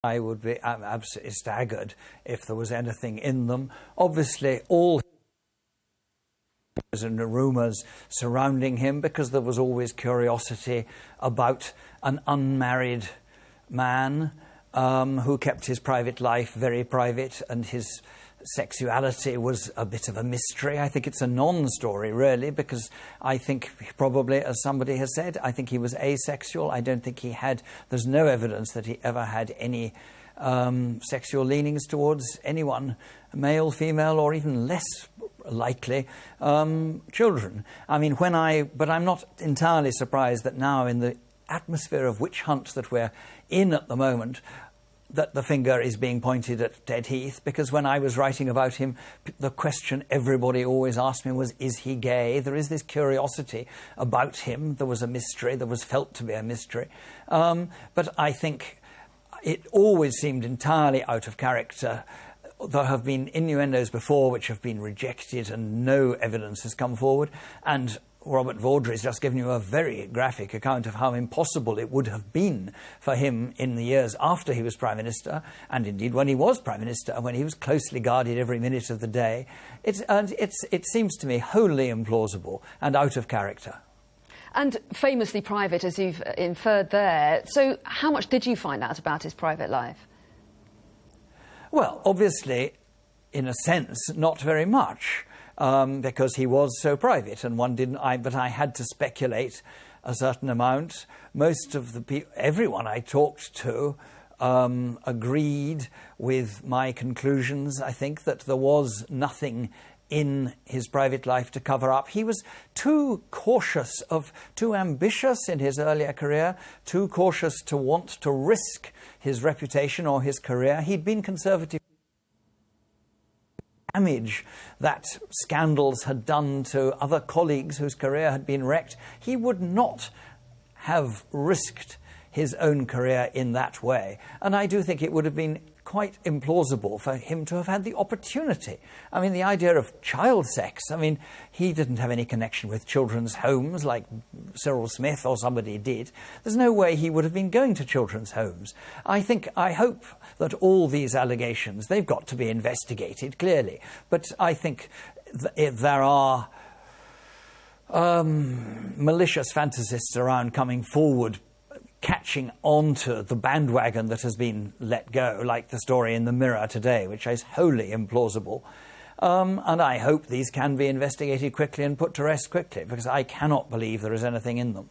I would be absolutely staggered if there was anything in them. Obviously, all and the rumours surrounding him, because there was always curiosity about an unmarried man who kept his private life very private, and his sexuality was a bit of a mystery. I think it's a non-story, really, because I think probably, as somebody has said, I think he was asexual. I don't think he had, there's no evidence that he ever had any sexual leanings towards anyone, male, female, or even less likely, children. I mean, but I'm not entirely surprised that now, in the atmosphere of witch hunt that we're in at the moment, that the finger is being pointed at Ted Heath, because when I was writing about him, the question everybody always asked me was, is he gay? There is this curiosity about him. There was a mystery. There was felt to be a mystery. But I think it always seemed entirely out of character. There have been innuendos before which have been rejected and no evidence has come forward. And Robert Vaudrey's just given you a very graphic account of how impossible it would have been for him in the years after he was Prime Minister, and indeed when he was Prime Minister, and when he was closely guarded every minute of the day. It seems to me wholly implausible and out of character. And famously private, as you've inferred there. So how much did you find out about his private life? Well, obviously, in a sense, not very much. Because he was so private, and but I had to speculate a certain amount. Most of the everyone I talked to agreed with my conclusions. I think that there was nothing in his private life to cover up. He was too cautious, too ambitious in his earlier career, too cautious to want to risk his reputation or his career. He'd been Conservative damage that scandals had done to other colleagues whose career had been wrecked. He would not have risked his own career in that way. And I do think it would have been quite implausible for him to have had the opportunity. I mean, the idea of child sex, I mean, he didn't have any connection with children's homes like Cyril Smith or somebody did. There's no way he would have been going to children's homes. I hope that all these allegations, they've got to be investigated, clearly. But I think there are malicious fantasists around coming forward, catching onto the bandwagon that has been let go, like the story in the Mirror today, which is wholly implausible. And I hope these can be investigated quickly and put to rest quickly, because I cannot believe there is anything in them.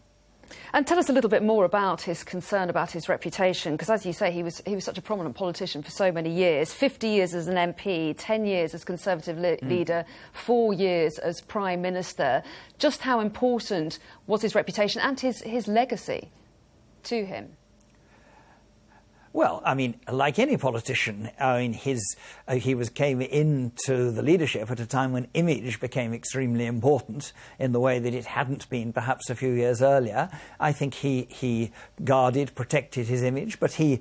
And tell us a little bit more about his concern about his reputation, because, as you say, he was such a prominent politician for so many years. 50 years as an MP, 10 years as Conservative leader, 4 years as Prime Minister. Just how important was his reputation and his legacy to him? Well, I mean, like any politician, I mean, he came into the leadership at a time when image became extremely important in the way that it hadn't been perhaps a few years earlier. I think he guarded, protected his image, but he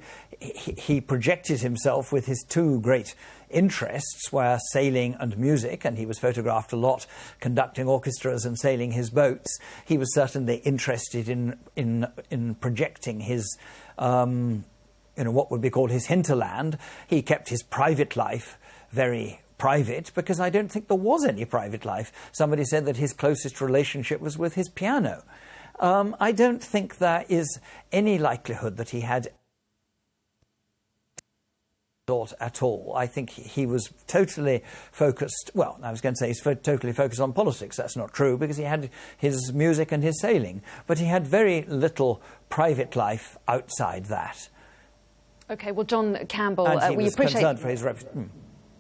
projected himself with his two great interests, were sailing and music, and he was photographed a lot conducting orchestras and sailing his boats. He was certainly interested in projecting his what would be called his hinterland. He kept his private life very private, because I don't think there was any private life. Somebody said that his closest relationship was with his piano. I don't think there is any likelihood that he had thought at all. I think he was totally focused, well, I was going to say he's totally focused on politics. That's not true, because he had his music and his sailing, but he had very little private life outside that. OK, well, John Campbell, and he we was appreciate... concerned for his reputation.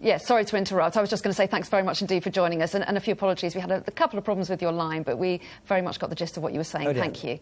Yes, sorry to interrupt. I was just going to say thanks very much indeed for joining us, and a few apologies. We had a couple of problems with your line, but we very much got the gist of what you were saying. Oh, dear. Thank you.